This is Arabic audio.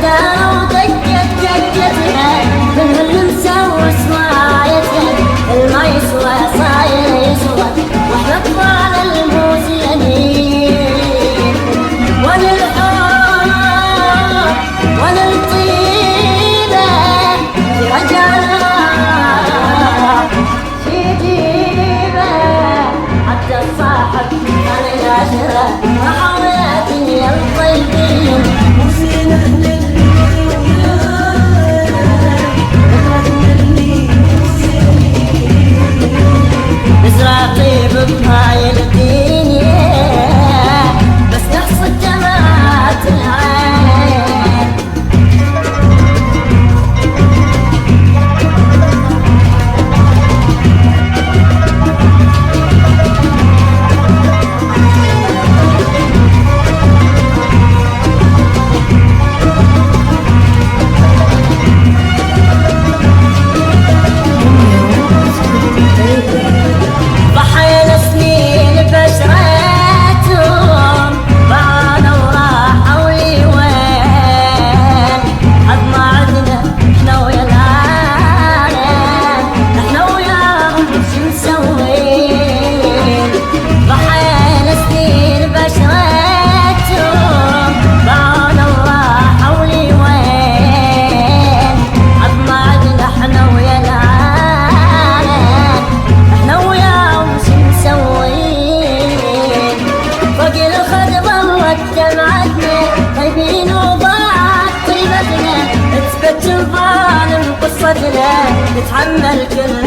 داروا دقت دقتها من اللي مسوي صنايتها، الما يسوى صاير يسوى واحنا اطفال الموزينين. وللحب وللطيبة في رجالها في جيبه، حتى الصاحب كان يعاشره وحوياتي الطيبين. نزرع طيب بهاي الدنيا بس نقصد جماعة العين. ضحينا سنين بشرتهم بعانوا وراحوا لوين، حد ما عدنا احنا ويا العالم، احنا وياهم شو مسوين. ضحينا سنين بشرتهم بعانوا وراحوا لوين، حد ما عدنا احنا ويا العالم، احنا وياهم شو مسوين. فوق الخد ظلت دمعتنا طيبين وضاعت طيبتنا، اثبت الظالم قصتنا نتحمل كل